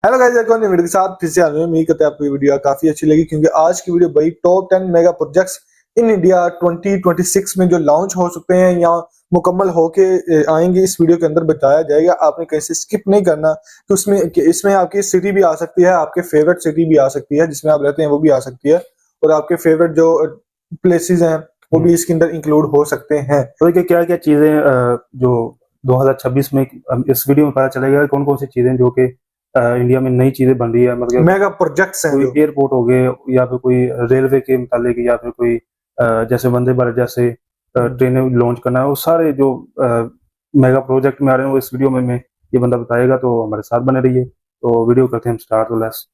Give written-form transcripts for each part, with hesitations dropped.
Hello guys, एक और नई वीडियो के साथ फिर से आ गए। उम्मीद करते हैं आपको ये वीडियो काफी अच्छी लगी, क्योंकि आज की वीडियो भाई top 10 mega projects in India 2026 में जो लॉन्च हो सकते हैं या मुकम्मल होके आएंगे, इस वीडियो के अंदर बताया जाएगा। आपने कैसे स्किप नहीं करना कि इसमें आपकी सिटी भी आ सकती है, आपके फेवरेट सिटी भी आ सकती है, जिसमें आप रहते हैं वो भी आ सकती है, और आपके फेवरेट जो प्लेसेस हैं वो भी इसके अंदर इंक्लूड हो सकते हैं। तो क्या क्या चीजें जो 2026 में इस वीडियो में पता चलेगा कौन कौन सी चीजें जो कि इंडिया में नई चीजें बन रही है, मतलब मेगा प्रोजेक्ट्स हैं कोई जो एयरपोर्ट हो गए या फिर कोई रेलवे के मुतालिक या फिर कोई जैसे वंदे भारत जैसे ट्रेनें लॉन्च करना है, वो सारे जो मेगा प्रोजेक्ट में आ रहे हैं वो इस वीडियो में ये बंदा बताएगा। तो हमारे साथ बने रहिए। तो वीडियो करते हैं हम स्टार्ट। तो लेट्स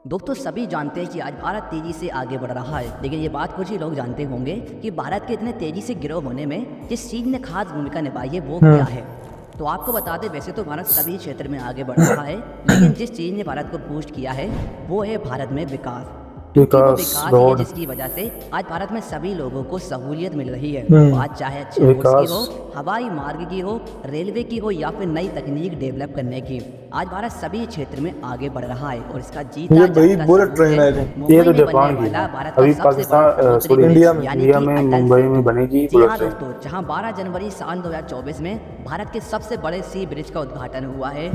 दोस्तों, सभी जानते हैं कि आज भारत तेजी से आगे बढ़ रहा है, लेकिन ये बात कुछ ही लोग जानते होंगे कि भारत के इतने तेजी से गिरो होने में जिस चीज ने खास भूमिका निभाई है वो क्या है। तो आपको बता दें, वैसे तो भारत सभी क्षेत्र में आगे बढ़ रहा है, लेकिन जिस चीज ने भारत को बूस्ट किया है वो है भारत में विकास। क्योंकि वो विकास है जिसकी वजह से आज भारत में सभी लोगों को सहूलियत मिल रही है। बात चाहे अच्छे रोड्स की हो, हवाई मार्ग की हो, रेलवे की हो या फिर नई तकनीक डेवलप करने की, आज भारत सभी क्षेत्र में आगे बढ़ रहा है और इसका जीता जागता बुलेट ट्रेन है ये तो जापान की है। अभी पाकिस्तान इंडिया में मुंबई में बनेगी बुलेट ट्रेन। दोस्तों, जहां 12 जनवरी साल 2024 में भारत के सबसे बड़े सी ब्रिज का उद्घाटन हुआ है,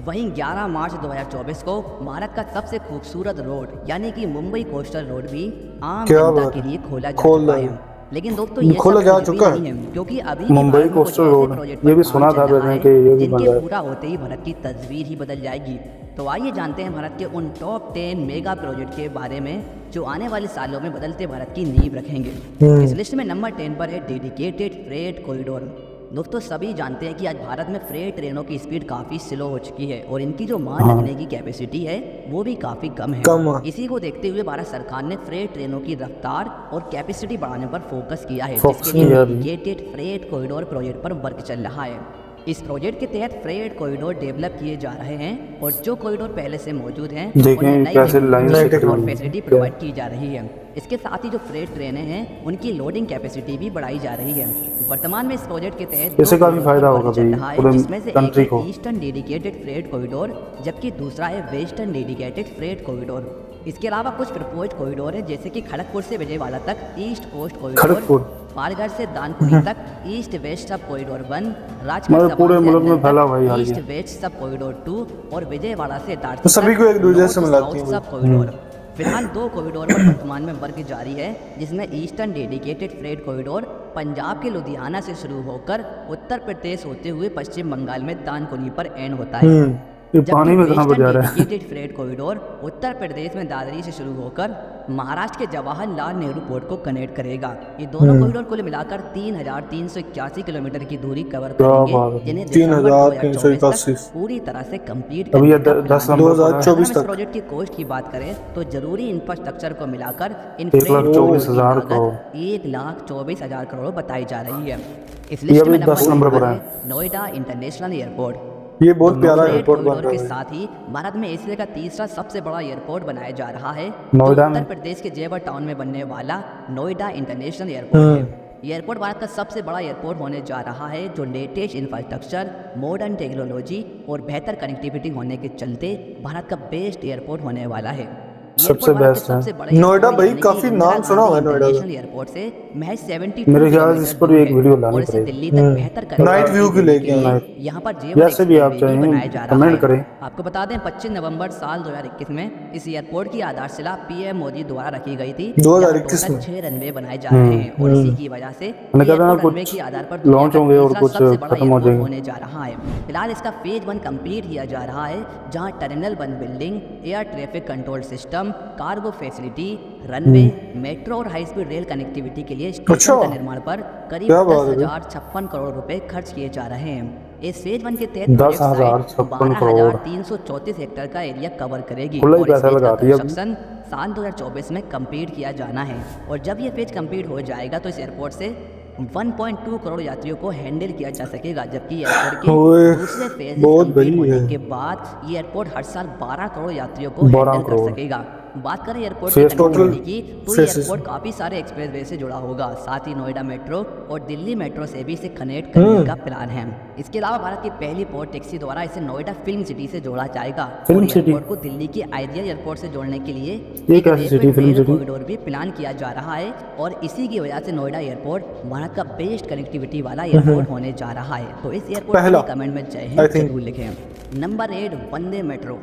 वहीं 11 मार्च 2024 को भारत का सबसे खूबसूरत रोड यानी कि मुंबई कोस्टल रोड भी आम जनता के लिए खोला जा चुका है। लेकिन दोस्तों, ये खोला जा चुका है क्योंकि अभी मुंबई कोस्टल रोड ये भी सुना था मैंने कि ये भी बन रहा है। पूरा होते ही भारत की तस्वीर ही बदल जाएगी। तो आइए जानते हैं भारत के उन टॉप 10 मेगा प्रोजेक्ट के बारे में जो आने वाले सालों में बदलते भारत की नींव रखेंगे। इस लिस्ट में नंबर 10 पर है डेडिकेटेड फ्रेट कॉरिडोर। दोस्तों, सभी जानते हैं कि आज भारत में फ्रेट ट्रेनों की स्पीड काफ़ी स्लो हो चुकी है और इनकी जो माल रखने की कैपेसिटी है वो भी काफ़ी कम है। इसी को देखते हुए भारत सरकार ने फ्रेट ट्रेनों की रफ्तार और कैपेसिटी बढ़ाने पर फोकस किया है, जिसके लिए डेडिकेटेड फ्रेट कॉरिडोर प्रोजेक्ट पर वर्क चल रहा है। इस प्रोजेक्ट के तहत फ्रेट कॉरिडोर डेवलप किए जा रहे हैं और जो कॉरिडोर पहले से मौजूद हैं उन्हें नई फैसिलिटी प्रोवाइड की जा रही है। इसके साथ ही जो फ्रेट ट्रेनें हैं उनकी लोडिंग कैपेसिटी भी बढ़ाई जा रही है। वर्तमान में इस प्रोजेक्ट के तहत इससे काफी फायदा होगा जिसमें से एक है ईस्टर्न डेडिकेटेड फ्रेट कॉरिडोर, जबकि दूसरा है वेस्टर्न डेडिकेटेड फ्रेट कॉरिडोर। इसके अलावा कुछ प्रपोज्ड कॉरिडोर है, जैसे कि खड़गपुर से विजयवाड़ा तक ईस्ट कोस्ट कॉरिडोर, पालघर से दानकुनी तक ईस्ट वेस्ट सब कॉरिडोर 1, राजकोट पूरे मुल्क में फैला हुआ है ईस्ट वेस्ट सब कॉरिडोर 2 और विजयवाड़ा से तो सभी को एक दूसरे से मिलाती है सब कॉरिडोर। फिलहाल 2 कॉरिडोर पर वर्तमान में वर्क जारी है, जिसमें eastern dedicated freight corridor Punjab के लुधियाना से शुरू होकर उत्तर प्रदेश होते हुए पश्चिम बंगाल में दानकुनी पर एंड होता है। ये पानी में कहां पर जा रहा है? फ्रेट कॉरिडोर उत्तर प्रदेश में दादरी से शुरू होकर महाराष्ट्र के जवाहरलाल नेहरू पोर्ट को कनेक्ट करेगा। ये दोनों कॉरिडोर कुल मिलाकर 3381 किलोमीटर की दूरी कवर करेंगे, जिन्हें 3381 पूरी तरह से कंप्लीट अभी 2024 तक। प्रोजेक्ट की कॉस्ट की बात करें तो जरूरी इंफ्रास्ट्रक्चर को मिलाकर इन 1,24,000 करोड़ बताई जा रही है। इस लिस्ट में 10 नंबर पर है नोएडा इंटरनेशनल एयरपोर्ट। ये बहुत प्यारा एयरपोर्ट बन रहा है। के साथ ही भारत में एशिया का तीसरा सबसे बड़ा एयरपोर्ट बनाया जा रहा है, नोएडा उत्तर प्रदेश के जेवर टाउन में बनने वाला नोएडा इंटरनेशनल एयरपोर्ट है। ये एयरपोर्ट भारत का सबसे बड़ा एयरपोर्ट होने जा रहा है, जो लेटेस्ट इंफ्रास्ट्रक्चर, मॉडर्न टेक्नोलॉजी और बेहतर कनेक्टिविटी होने के चलते भारत का बेस्ट एयरपोर्ट होने वाला है। सबसे बेस्ट है नोएडा। भाई काफी नाम सुना हुआ है नोएडा एयरपोर्ट से महज 72 मेरे ख्याल से इस पर एक वीडियो लानी पड़ेगी दिल्ली तक बेहतर नाइट व्यू के लेके। यहाँ पर जैसे भी आप चाहें कमेंट करें। आपको बता दें 25 नवंबर साल 2021 में इस एयरपोर्ट की आधारशिला पीएम मोदी द्वारा रखी गई थी। 2021 में 6 रनवे बनाए जा रहे हैं और इसी की वजह से रनवे की आधार पर लॉन्च होंगे और कुछ खत्म हो जाएंगे होने जा रहा है। फिलहाल इसका फेज 1 कंप्लीट किया जा रहा है, जहां terminal 1 building, air traffic control system, cargo facility, runway, metro और हाई स्पीड रेल कनेक्टिविटी के लिए स्टेशन का निर्माण पर करीब 10,056 करोड़ रुपए खर्च किए जा रहे हैं। इस फेज 1 के तहत 12,334 हेक्टेयर का एरिया कवर करेगी और कंस्ट्रक्शन साल 2024 में कंप्लीट किया जाना है। और जब ये फेज कंप्लीट हो जाएगा तो इस एयरपोर्ट से 1.2 करोड़ यात्रियों को हैंडल किया जा सकेगा, जबकि एयरपोर्ट के दूसरे फेज कंप्लीट होने के बाद ये एयरपोर्ट हर साल 12 करोड़ यात्रियों को हैंडल कर सकेगा। बात करें एयरपोर्ट Phase की total कनेक्टिविटी की तो ये phases। एयरपोर्ट काफ़ी सारे एक्सप्रेसवे से जुड़ा होगा। साथ ही नोएडा मेट्रो और दिल्ली मेट्रो से भी इसे कनेक्ट करने का प्लान है। इसके अलावा भारत की पहली पोर्ट टैक्सी द्वारा इसे नोएडा फिल्म सिटी से जोड़ा जाएगा। फिल्म और सिटी? एयरपोर्ट को दिल्ली की आइडियल एयरपोर्ट से जोड़ने के लिए ये एक कैसी city, rapid film rail city? Corridor भी प्लान किया जा रहा है और इसी की वजह से नोएडा एयरपोर्ट भारत का बेस्ट कनेक्टिविटी वाला एयरपोर्ट होने जा रहा है। तो इस एयरपोर्ट पहला, के कमेंट में जय I हिंद think। जरूर लिखें। नंबर 8 वंदे मेट्रो।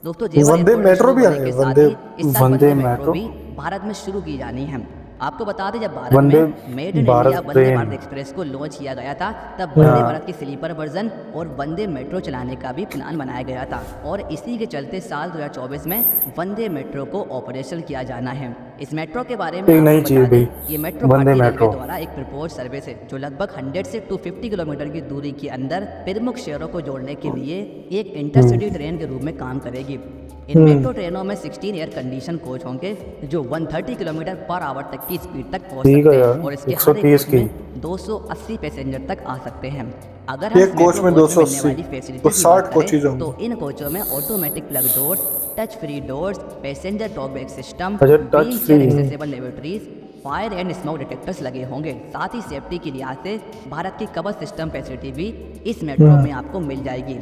दोस्तों वंदे मेट्रो भी शुरू होने आए, के साथ वंदे- ही इस साल वंदे वंदे मेट्रो मेट्रो? भी भारत में शुरू की जानी है। आपको बता दें जब भारत वंदे में made in Bharat India Vande train. Bharat express को लॉन्च किया गया था, तब वंदे भारत की स्लीपर वर्जन और वंदे मेट्रो चलाने का भी प्लान बनाया गया था और इसी के चलते साल 2024 में वंदे मेट्रो को ऑपरेशनल किया जाना है। इस मेट्रो के बारे में एक नई आपको चीज़ बता दें, भी, ये मेट्रो वंदे भारतीय रेलवे मेट्रो। द्वारा एक प्रपोज सर्विस है जो लगभग 100 से 250 किलोमीटर की दूरी के अंदर प्रमुख शहरों को जोड़ने के लिए एक इंटरसिटी ट्रेन के रूप में काम करेगी। इन मेट्रो ट्रेनों में 16 एयर कंडीशन कोच होंगे जो 130 किलोमीटर पर आवर तक की स्पीड तक पहुंच ठीक सकते है हैं यार, और इसके हर 130 एक कोच की। में 280 पैसेंजर तक आ सकते हैं। अगर एक कोच में 280, तो 60 कोचेज होंगे। तो इन कोचों में automatic plug doors, touch free doors, passenger talk bag system, अच्छा, touch free। Accessible laboratories, fire and smoke detectors लगे होंगे। साथ ही सेफ्टी के लिहाज से भारत की कवच सिस्टम फैसिलिटी भी इस मेट्रो में आपको मिल जाएगी।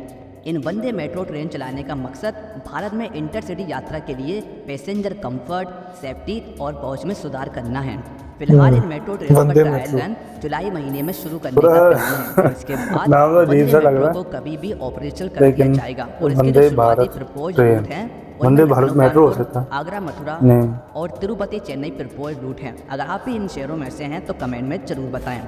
इन वंदे मेट्रो ट्रेन चलाने का मकसद भारत में इंटरसिटी यात्रा के लिए पैसेंजर कंफर्ट, सेफ्टी और पहुंच में सुधार करना है। फिलहाल इन मेट्रो ट्रेनों का वंदे ट्रायल मेट्रो। रन जुलाई महीने में शुरू करने का प्लान है और इसके बाद नाम तो अजीब वंदे सा लग मेट्रो रहा है। को कभी भी ऑपरेशनल कर दिया लेकिन जाएगा और इसके वंदे जो शुरुआती भारत प्रपोज ट्रेन, रूट हैं वंदे उनमें भारत लखनऊ मेट्रो हो कानपुर, सकता है। आगरा मथुरा नहीं। और तिरुपति चेन्नई प्रपोज रूट हैं। अगर आप भी इन शहरों में से हैं तो कमेंट में जरूर बताएं।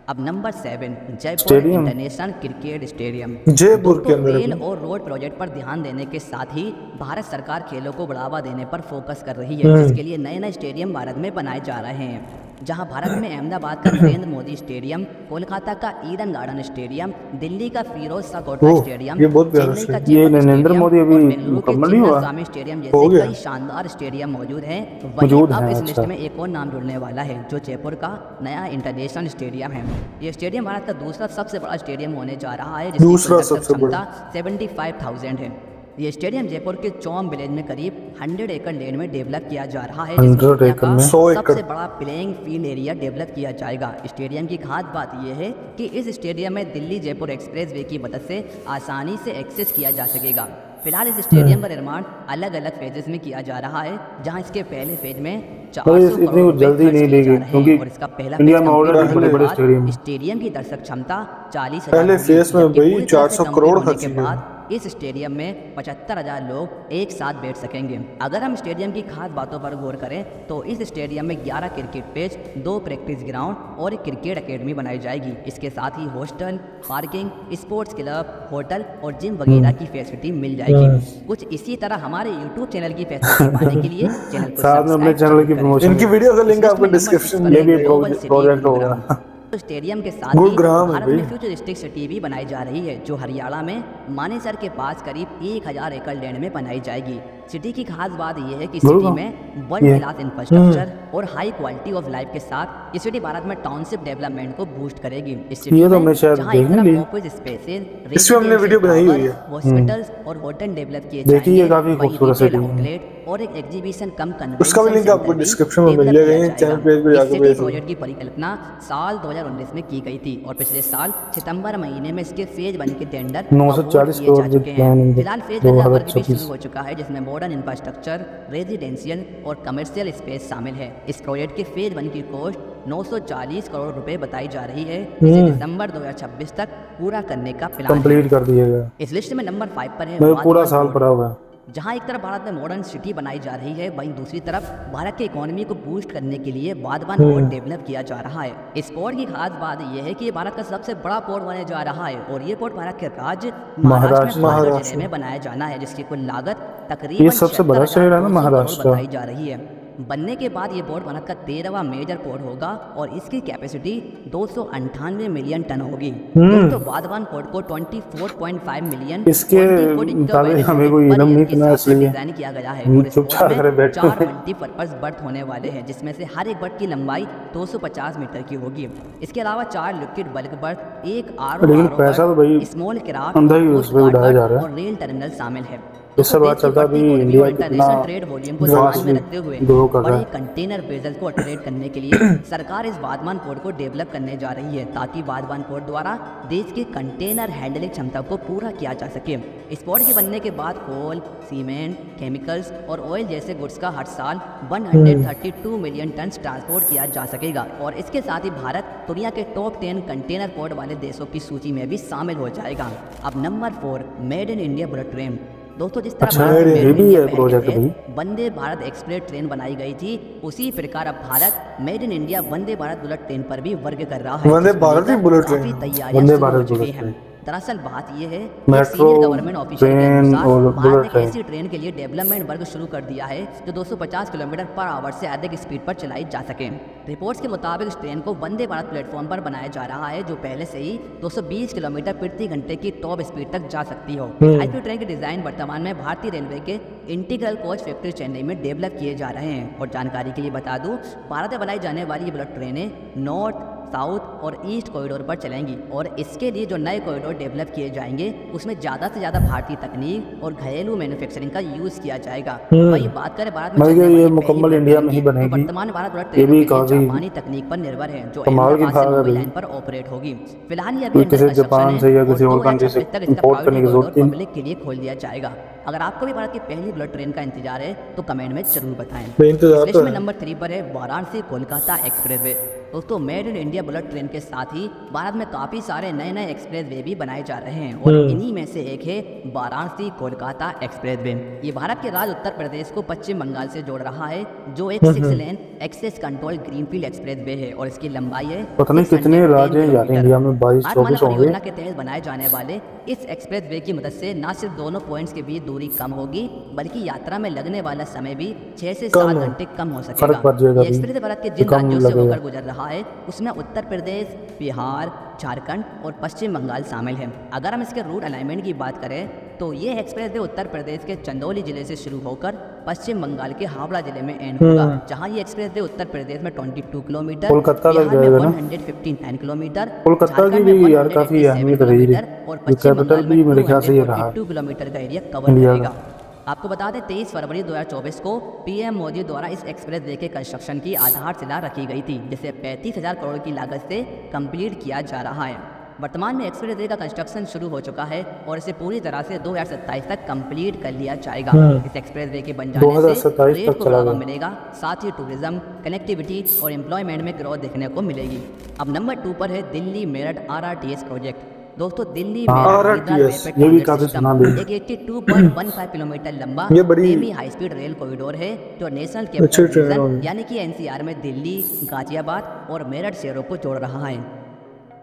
अब number 7 Jaipur stadium. International cricket stadium. Jaipur के दोस्तों, अंदर रेल अभी। और रोड प्रोजेक्ट पर ध्यान देने के साथ ही भारत सरकार खेलों को बढ़ावा देने पर फोकस कर रही है, जिसके लिए नए नए स्टेडियम भारत में बनाए जा रहे हैं। जहां भारत में अहमदाबाद का नरेंद्र मोदी स्टेडियम, कोलकाता का ईडन गार्डन स्टेडियम, दिल्ली का फिरोज शाह कोटला ओह, स्टेडियम, ये बहुत प्यारा चेन्नई का स्टेडियम। ये जयपुर नरेंद्र स्टेडियम मोदी अभी और बेंगलुरु के मुकम्मल नहीं हुआ? चिन्नास्वामी स्टेडियम हो जैसे गया। कई शानदार स्टेडियम मौजूद हैं। मौजूद वहीं अब हैं, इस अच्छा। लिस्ट में एक और नाम जुड़ने वाला है जो जयपुर का नया इंटरनेशनल स्टेडियम है। ये स्टेडियम भारत का दूसरा सबसे बड़ा स्टेडियम होने जा रहा है जिसकी दूसरा कुल दर्शक सबसे बड़ा। क्षमता 75,000 है। ये स्टेडियम जयपुर के चौम विलेज में करीब 100 एकड़ लैंड में डेवलप किया जा रहा है, 100 दुनिया एकड़ का में? 100 एकड़। सबसे बड़ा प्लेइंग फील्ड एरिया डेवलप किया जाएगा। स्टेडियम की खास बात यह है कि इस स्टेडियम में दिल्ली जयपुर एक्सप्रेसवे की मदद से आसानी से एक्सेस किया जा सकेगा। फिलहाल इस स्टेडियम का निर्माण अलग अलग फेजेस में किया जा रहा है, जहां इसके पहले फेज में 400 इतनी करोड़ रुपए जल्दी खर्च नहीं किए जा लेगी, रहे हैं क्योंकि और इसका पहला इंडिया फेज में कंप्लीट ऑलरेडी होने के बड़े-बड़े बाद स्टेडियम हैं। स्टेडियम की दर्शक क्षमता 40,000 पहले होगी, फेज में जबकि भाई पूरी तरह से 400 कंप्लीट करोड़ होने खर्च के किए। बाद इस स्टेडियम में 75,000 लोग एक साथ बैठ सकेंगे। अगर हम स्टेडियम की खास बातों पर गौर करें तो इस स्टेडियम में 11 क्रिकेट पिच, 2 प्रैक्टिस ग्राउंड और एक क्रिकेट एकेडमी बनाई जाएगी। इसके साथ ही hostel, parking, sports club, hotel और जिम वगैरह की फैसिलिटी मिल जाएगी। कुछ इसी तरह हमारे यूट्यूब चैनल की फैसिलिटी पाने के लिए चैनल को साथ में अपने सब्सक्राइब चैनल की जरूर करें। प्रमोशन इनकी वीडियो का लिंक इस आपको लिस्ट में डिस्क्रिप्शन नंबर में ये भी सिक्स पर है ग्लोबल सिटी प्रोजेक्ट होगा। गुरुग्राम। तो स्टेडियम के साथ ही गुरुग्राम है भारत में भाई। फ्यूचरिस्टिक सिटी भी बनाई जा रही है जो हरियाणा में मानेसर के पास करीब 1000 एकड़ लैंड में बनाई जाएगी। सिटी की खास बात यह है कि सिटी गुरुग्राम? में वर्ल्ड क्लास इंफ्रास्ट्रक्चर और हाई क्वालिटी ऑफ लाइफ के साथ ये सिटी भारत में टाउनशिप डेवलपमेंट को बूस्ट करेगी। इस सिटी ये तो में मैं शायद जहां एक देखने तरफ ली। ऑफिस स्पेसेस, इस पे हमने वीडियो बनाई हुई है। हॉस्पिटल्स और होटल डेवलप किए देखिए, ये जाएंगे। काफी वहीं खूबसूरत रिटेल सिटी है। आउटलेट और एक एग्जीबिशन कम उसका भी लिंक आपको डिस्क्रिप्शन में मिल जाएगा, यहीं चैनल पेज पे जाकर देख प्रोजेक्ट की परिकल्पना साल 2019 में की गई थी और पिछले साल सितंबर महीने में इसके फेज 1 के टेंडर 940 award किए जा करोड़ चुके प्लान हैं। इन फिलहाल फेज 1 का वर्क भी 2026 शुरू हो चुका है जिसमें मॉडर्न इंफ्रास्ट्रक्चर, रेजिडेंशियल और कमर्शियल स्पेस शामिल है। इस प्रोजेक्ट के फेज 1 की कॉस्ट 940 करोड़ रुपए बताई जा रही है, जिसे दिसंबर 2026 तक पूरा करने का प्लान है। कंप्लीट कर दिया गया। इस लिस्ट में नंबर 5 पर है मेरे पूरा वाधवान साल पोर्ट। पड़ा हुआ है। जहां एक तरफ भारत में मॉडर्न सिटी बनाई जा रही है, वहीं दूसरी तरफ भारत की इकोनॉमी को बूस्ट करने के लिए वाधवान पोर्ट डेवलप किया जा रहा है। इस पोर्ट की खास बात यह है कि ये भारत का सबसे बड़ा पोर्ट बनने जा रहा है और ये पोर्ट भारत के राज्य महाराष्ट्र में पालघर महाराष्ट्र जिले में बनाया जाना है, जिसकी कुल लागत तकरीबन ये सबसे बड़ा शहर है ना 76,200 महाराष्ट्र करोड़ का। बताई जा रही है। बनने के बाद ये पोर्ट भारत का 13वां मेजर पोर्ट होगा और इसकी कैपेसिटी 298 मिलियन टन होगी। दोस्तों वाधवान पोर्ट को 24.5 मिलियन इसके 20 फुट मुताबिक हमें कोई पर इल्म ईयर नहीं के करना, हिसाब से इसलिए डिजाइन किया गया है हम और इस चुपचाप पोर्ट करे में बैठे 4 हुए हैं। मल्टीपर्पज बर्थ होने वाले हैं, जिसमें से हर एक बर्थ की लंबाई 250 मीटर की होगी। इसके अलावा 4 लिक्विड बल्क बर्थ, एक लेकिन पैसा तो भाई स्मॉल क्राफ्ट अंदर ही उस पे उड़ाया जा रहा है। और रेल टर्मिनल शामिल है। इससे बात चलता है अभी इंडिया कितना इंटरनेशनल ट्रेड वॉल्यूम को ध्यान में रखते हुए ग्रो कर रहा बड़े है। कंटेनर वेजल को ऑपरेट करने के लिए सरकार इस बादमान पोर्ट को डेवलप करने जा रही है, ताकि बादमान पोर्ट द्वारा देश की कंटेनर हैंडलिंग क्षमता को पूरा किया जा सके। इस पोर्ट के बनने के बाद कोल, सीमेंट, केमिकल्स और ऑयल जैसे गुड्स का हर साल 132 मिलियन टन ट्रांसपोर्ट किया जा सकेगा, और इसके साथ ही भारत दुनिया के टॉप 10 कंटेनर पोर्ट वाले देशों की सूची में भी शामिल हो जाएगा। अब number 4, made in India bullet train. दोस्तों, जिस तरह अच्छा, भारत में ये भी इंडिया है पहले प्रोजेक्ट से भी। वंदे भारत एक्सप्रेस ट्रेन बनाई गई थी, उसी प्रकार अब Bharat made in India Vande Bharat bullet train पर भी वर्क कर रहा है। वंदे भारत ही बुलेट ट्रेन। काफी तैयारियां वंदे शुरू हो भारत चुकी बुलेट हैं। ट्रेन। दरअसल बात यह है मेट्रो कि गवर्नमेंट ऑफिशियल के ट्रेन अनुसार और भारत बुलेट ने ट्रेन। ऐसी ट्रेन के लिए डेवलपमेंट वर्क शुरू कर दिया है जो 250 किलोमीटर पर आवर से अधिक स्पीड पर चलाई जा सके। रिपोर्ट्स के मुताबिक इस ट्रेन को वंदे भारत प्लेटफॉर्म पर बनाया जा रहा है, जो पहले से ही 220 किलोमीटर प्रति घंटे की टॉप स्पीड तक जा सकती हो। हाई ट्रेन के डिजाइन वर्तमान में भारतीय रेलवे के इंटीग्रल कोच फैक्ट्री चेन्नई में डेवलप किए जा रहे हैं। और जानकारी के लिए बता दूं, भारत में बनाई जाने वाली ये बुलेट ट्रेनें नॉर्थ, साउथ और ईस्ट कॉरिडोर पर चलेंगी, और इसके लिए जो नए कॉरिडोर डेवलप किए जाएंगे उसमें ज़्यादा से ज़्यादा भारतीय तकनीक और घरेलू मैन्युफैक्चरिंग का यूज़ किया जाएगा। वही बात करें भारत में मतलब चलने ये वाली मुकम्मल पहली इंडिया बुलेट में ही ट्रेन की, बनेगी। तो वर्तमान भारत बुलेट ये ट्रेनों भी के लिए काफी जापानी तकनीक पर निर्भर है, जो कमाल की अहमदाबाद से बात है मुंबई भाई। लाइन पर ऑपरेट होगी। फिलहाल ये कोई अभी किसी अंडर जापान कंस्ट्रक्शन से या है किसी और और 2 या कंट्री से 26 तक इसका इंपोर्ट करने की प्रायोरिटी जरूरत कॉरिडोर नहीं। पब्लिक के लिए खोल दिया जाएगा। अगर आपको भी भारत की पहली बुलेट ट्रेन का इंतजार है तो कमेंट में जरूर बताएं। तो इंतजार इस लिस्ट तो में है। नंबर 3 पर है वाराणसी कोलकाता एक्सप्रेसवे। दोस्तों, made in India bullet train के साथ ही भारत में काफ़ी सारे नए नए एक्सप्रेसवे भी बनाए जा रहे हैं, और इन्हीं में से एक है वाराणसी कोलकाता एक्सप्रेसवे। ये भारत के राज्य उत्तर प्रदेश को पश्चिम बंगाल से जोड़ रहा है, जो एक 6 lane access control greenfield expressway है, और इसकी लंबाई है पता नहीं कितने 610 राज्य हैं यार किलोमीटर। इंडिया में, 22-24 भारतमाला होंगे। परियोजना के तहत बनाए जाने वाले इस एक्सप्रेसवे की मदद से न सिर्फ दोनों पॉइंट्स के बीच दूरी कम होगी, बल्कि यात्रा में लगने वाला समय भी 6 से 7 घंटे कम हो सकेगा। फर्क पड़ जाएगा ये भी। एक्सप्रेस भारत के जिन कम राज्यों से लगेगा। होकर गुजर रहा है उसमें उत्तर प्रदेश, बिहार, झारखंड और पश्चिम बंगाल शामिल हैं। अगर हम इसके रूट अलाइनमेंट की बात करें तो ये एक्सप्रेसवे उत्तर प्रदेश के चंदौली जिले से शुरू होकर पश्चिम बंगाल के हावड़ा जिले में एंड होगा, जहां ये एक्सप्रेसवे उत्तर प्रदेश में 22 किलोमीटर, कोलकाता लग बिहार में जाएगा ना? 159 किलोमीटर, कोलकाता की झारखंड में भी यार काफी 187 अहमियत रही है। किलोमीटर और ये पश्चिम कैपिटल बंगाल में भी मेरे ख्याल से ये रहा है 242 किलोमीटर का एरिया कवर इंडिया करेगा। का। आपको बता दें 23 फरवरी 2024 को पीएम मोदी द्वारा इस एक्सप्रेसवे के कंस्ट्रक्शन की आधारशिला रखी गई थी, जिसे 35,000 करोड़ की लागत से कंप्लीट किया जा रहा है। वर्तमान में एक्सप्रेसवे का कंस्ट्रक्शन शुरू हो चुका है और इसे पूरी तरह से 2027 तक कंप्लीट कर लिया जाएगा। इस एक्सप्रेसवे के बन जाने से 2027 रेट तक को चला बढ़ावा गया। मिलेगा, साथ ही टूरिज्म, कनेक्टिविटी और एम्प्लॉयमेंट में ग्रोथ देखने को मिलेगी। अब नंबर 2 पर है दिल्ली मेरठ RRTS प्रोजेक्ट। दोस्तों, दिल्ली RRTS, ये भी काफी सुना भी। एक 82.15 किलोमीटर लंबा ये बड़ी- semi high speed rail corridor है, जो नेशनल अच्छी कैपिटल ट्रेन रीजन होगी। यानी कि NCR में दिल्ली, गाजियाबाद और मेरठ शहरों को जोड़ रहा है।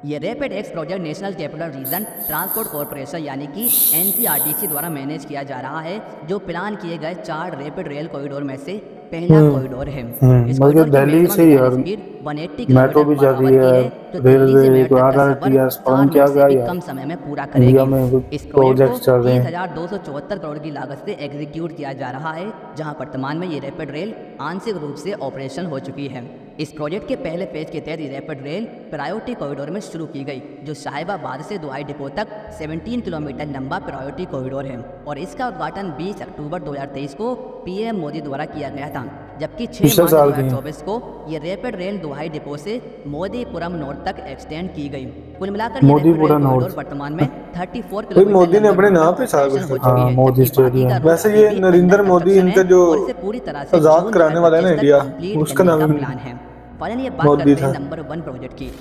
ये rapid x project national capital region transport corporation यानी कि NCRTC द्वारा मैनेज किया जा रहा है, जो प्लान किए गए 4 रैपिड रेल कॉरिडोर में से पहला कॉरिडोर है। इस मतलब कॉरिडोर की दिल्ली maximum से यार स्पीड 180 मेट्रो भी किलोमीटर जाती पर आवर है, की जो दिल्ली से रेलवे, मेरठ तक का सफर RRTS, 4 पता नहीं मिनट क्या से क्या भी यार। कम समय में पूरा इंडिया में करेगी। इस प्रोजेक्ट्स प्रोजेक्ट चल को रहे हैं। 30,274 करोड़ की लागत से एग्जीक्यूट किया जा रहा है, जहां वर्तमान में ये रैपिड रेल आंशिक रूप से ऑपरेशन हो चुकी है। इस प्रोजेक्ट के पहले फेज के तहत ये रैपिड रेल प्रायोरिटी कॉरिडोर में शुरू की गई, जो साहिबाबाद से दुआई डिपो तक 17 किलोमीटर लंबा प्रायोरिटी कॉरिडोर है, और इसका उद्घाटन 20 अक्टूबर 2023 को पीएम मोदी द्वारा किया गया था। जबकि 6 पिछले मार्च साल की है। 2024 को ये रैपिड रेल दुआई डिपो से मोदीपुरम नॉर्थ तक एक्सटेंड की गई। कुल मिलाकर ये rapid rail Modipuram corridor north. वर्तमान में 34 भाई किलोमीटर मोदी ने लंबा अपने नाम पे सारा ऑपरेशन कुछ हो रखा। चुकी हाँ, है, मोदी जबकि बाकी स्टेडियम। का रूट वैसे अभी ये भी नरेंद्र अंडर मोदी कंस्ट्रक्शन इनका है जो और इसे पूरी तरह से आजाद जून कराने वाला है ना 2025 तक इंडिया, कंप्लीट उसका करने नाम का भी- प्लान है। फाइनली ये बात मोदी करते हैं था। नंबर 1 प्रोजेक्ट की।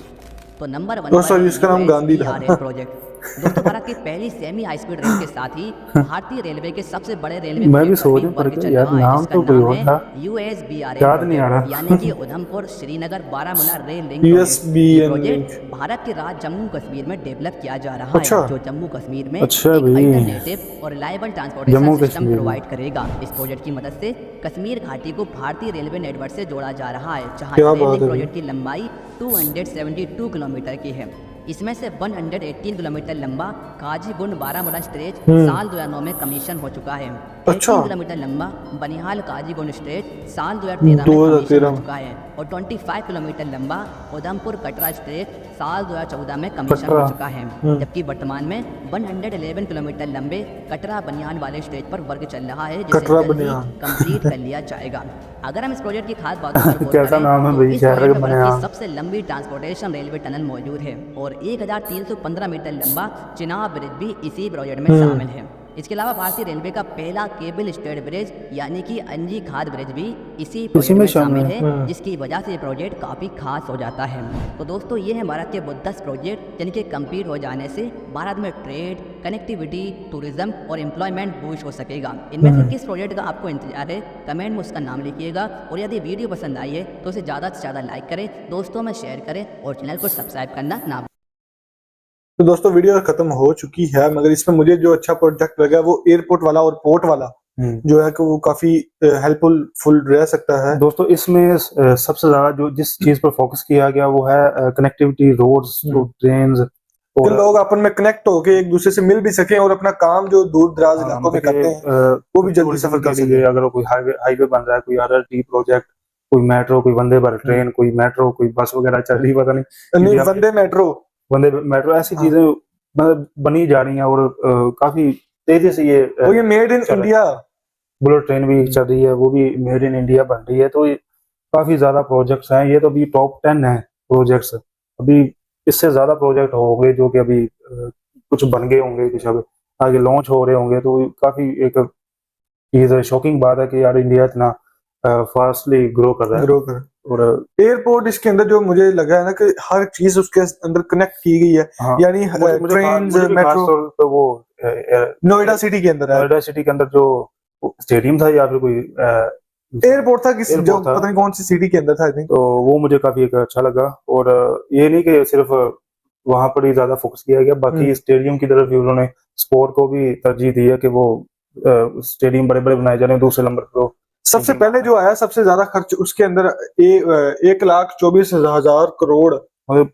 तो नंबर 1 ओ, सॉरी, इसका नाम गांधी था। प्रोजेक्ट दोस्तों, भारत की पहली सेमी हाई स्पीड रेल के साथ ही भारतीय रेलवे के सबसे बड़े रेलवे मैं भी प्रोजेक्ट सोच पर रहा वर्क हूँ चल यार, रहा है, नाम जिसका तो कोई नाम और है था। USBRA याद नहीं आ रहा। यानी कि Udhampur Srinagar Baramulla rail link USBN project Bharat के राज्य जम्मू कश्मीर में डेवलप किया जा रहा अच्छा। है, जो जम्मू कश्मीर में अच्छा एक भाई। अल्टरनेटिव और reliable transportation Jammu system Kashmir. Provide करेगा। इस प्रोजेक्ट की मदद से कश्मीर घाटी को भारतीय रेलवे नेटवर्क से जोड़ा जा रहा है, जहां क्या इस रेल बात है प्रोजेक्ट की लंबाई 272 किलोमीटर की है। इसमें से 118 किलोमीटर लंबा काजीगुंड बारामूला स्ट्रेच हम्म। साल 2009 में कमीशन हो चुका है। अच्छा। 18 किलोमीटर लंबा बनिहाल काजीगुंड स्ट्रेच साल 2013 में कमीशन हो चुका है और 25 किलोमीटर लंबा उधमपुर कटरा स्ट्रेच साल 2014 में कमीशन हो कटरा। चुका है। जबकि वर्तमान में 111 किलोमीटर लंबे कटरा बनिहाल वाले स्ट्रेच पर वर्क चल रहा है, जिसे कटरा जल्द ही बनिहाल। कंप्लीट कर लिया जाएगा। अगर हम इस प्रोजेक्ट की खास बातों पर गौर कैसा करें नाम है तो भाई, इस शहर प्रोजेक्ट में भारत बनिहाल। की सबसे लंबी ट्रांसपोर्टेशन रेलवे टनल मौजूद है और 1315 मीटर लंबा चिनाब ब्रिज भी इसी प्रोजेक्ट में शामिल है। इसके अलावा भारतीय रेलवे का पहला केबल स्टेड ब्रिज यानी कि अंजी खाद ब्रिज भी इसी प्रोजेक्ट में शामिल है, जिसकी वजह से ये प्रोजेक्ट काफ़ी खास हो जाता है। तो दोस्तों ये है भारत के वो 10 प्रोजेक्ट जिनके कंप्लीट हो जाने से भारत में ट्रेड, कनेक्टिविटी, टूरिज्म और एम्प्लॉयमेंट बूस्ट हो सकेगा। इनमें से किस प्रोजेक्ट का आपको इंतजार है, कमेंट में उसका नाम लिखिएगा और यदि वीडियो पसंद आई है तो उसे ज़्यादा से ज़्यादा लाइक करें, दोस्तों में शेयर करें और चैनल को सब्सक्राइब करना ना। तो दोस्तों वीडियो खत्म हो चुकी है, मगर इसमें मुझे जो अच्छा प्रोजेक्ट लगा वो एयरपोर्ट वाला और पोर्ट वाला जो है कि वो काफी हेल्पफुल रह सकता है। दोस्तों इसमें सबसे ज्यादा जो जिस चीज पर फोकस किया गया वो है कनेक्टिविटी, रोड्स, ट्रेन्स कि और लोग आपस में कनेक्ट होके एक दूसरे से मिल भी सके और अपना काम जो दूर दराज इलाकों में करते हैं वो भी जल्दी सफर कर सके। अगर कोई हाईवे बन रहा है, कोई RRT प्रोजेक्ट, कोई मेट्रो, कोई वंदे भारत ट्रेन, कोई मेट्रो, कोई बस वगैरह चल रही, पता नहीं वंदे मेट्रो ऐसी चीजें मतलब बनी जा रही हैं और काफी तेजी से ये made in India. Bullet train भी चल रही है, वो भी मेड इन इंडिया बन रही है। तो ये काफी ज्यादा प्रोजेक्ट्स हैं, ये तो अभी टॉप 10 है प्रोजेक्ट्स। अभी इससे ज्यादा प्रोजेक्ट होंगे जो कि अभी कुछ बन गए होंगे, कुछ अब आगे लॉन्च हो रहे होंगे। तो काफी एक चीज शॉकिंग बात है कि यार इंडिया इतना फास्टली ग्रो कर रहा है। और एयरपोर्ट इसके अंदर जो मुझे लगा है ना कि हर चीज उसके अंदर कनेक्ट की गई है। हाँ, यानी ट्रेन, मेट्रो, वो नोएडा सिटी के अंदर है। नोएडा सिटी के अंदर जो स्टेडियम था या फिर कोई एयरपोर्ट था किसी जो पता नहीं कौन सी सिटी के अंदर था आई थिंक। तो वो मुझे काफी एक अच्छा लगा। और ये नहीं कि सिर्फ वहां पर ही ज्यादा फोकस किया गया, बाकी स्टेडियम की तरफ भी उन्होंने स्पोर्ट को भी तरजीह दी है कि वो स्टेडियम बड़े बड़े बनाए जा रहे हैं। दूसरे नंबर पर सबसे पहले जो आया सबसे ज्यादा खर्च उसके अंदर 1,24,000 करोड़, मतलब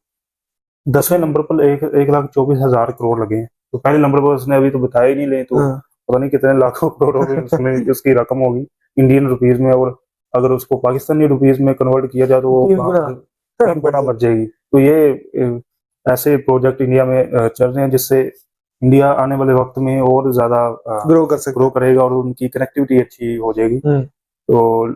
10वें नंबर पर 1,24,000 करोड़ लगे हैं। तो पहले नंबर पर उसने अभी तो बताया ही नहीं, ले तो पता नहीं कितने लाखों करोड़ उसमें उसकी रकम होगी इंडियन रुपीज में। और अगर उसको पाकिस्तानी रुपीज में कन्वर्ट किया जाए तो वो 3 गुना बढ़ जाएगी। तो ये ऐसे प्रोजेक्ट इंडिया में चल रहे हैं जिससे इंडिया आने वाले वक्त में और ज्यादा ग्रो करेगा और उनकी कनेक्टिविटी अच्छी हो जाएगी। तो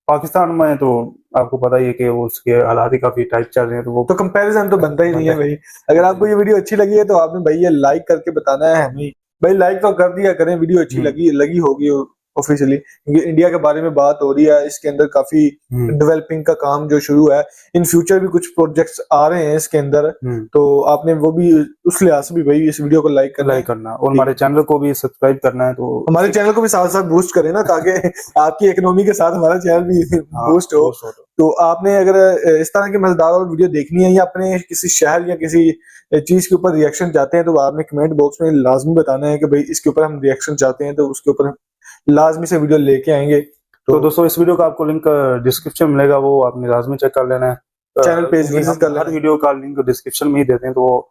पाकिस्तान में तो आपको पता ही है कि वो उसके हालात ही काफी टाइट चल रहे हैं, तो वो तो कंपैरिजन तो बनता ही नहीं है भाई। अगर आपको ये वीडियो अच्छी लगी है तो आपने भाई ये लाइक करके बताना है हमें। भाई लाइक तो कर दिया करें, वीडियो अच्छी लगी होगी ऑफिशियली, क्योंकि इंडिया के बारे में बात हो रही है। इसके अंदर काफी डेवलपिंग का काम जो शुरू है, इन फ्यूचर भी कुछ प्रोजेक्ट्स आ रहे हैं इसके अंदर। तो आपने वो भी उस लिहाज से भी भाई इस वीडियो को लाइक करना और हमारे चैनल को भी सब्सक्राइब करना है। तो हमारे चैनल को भी साथ साथ बूस्ट करें ना, ताकि आपकी इकोनॉमी के साथ हमारा चैनल भी बूस्ट हो। तो आपने अगर इस तरह की मजेदार वीडियो देखनी है या अपने किसी शहर या किसी चीज के ऊपर रिएक्शन चाहते हैं तो आपने कमेंट बॉक्स में लाजमी बताना है कि भाई इसके ऊपर हम रिएक्शन चाहते हैं, तो उसके ऊपर लाजमी से वीडियो लेके आएंगे। तो दोस्तों इस वीडियो का आपको लिंक डिस्क्रिप्शन में मिलेगा, वो आपने लाजमी चेक कर लेना है। चैनल पेज विजिट कर लेना। हर वीडियो का लिंक डिस्क्रिप्शन में ही देते हैं, तो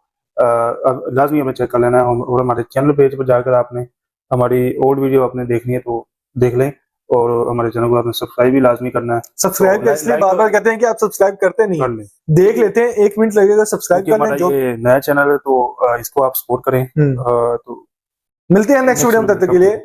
लाजमी हमें चेक कर लेना है। और हमारे चैनल पेज पर जाकर आपने हमारी ओल्ड वीडियो आपने देखनी है तो देख लें, और हमारे चैनल को आपने सब्सक्राइब भी लाजमी करना है। सब्सक्राइब तो इसलिए बार बार कहते हैं कि आप सब्सक्राइब करते नहीं हैं, देख लेते हैं, 1 मिनट लगेगा सब्सक्राइब करने। जो ये नया चैनल है तो इसको आप सपोर्ट करें। तो मिलते हैं नेक्स्ट वीडियो में, तब तक के लिए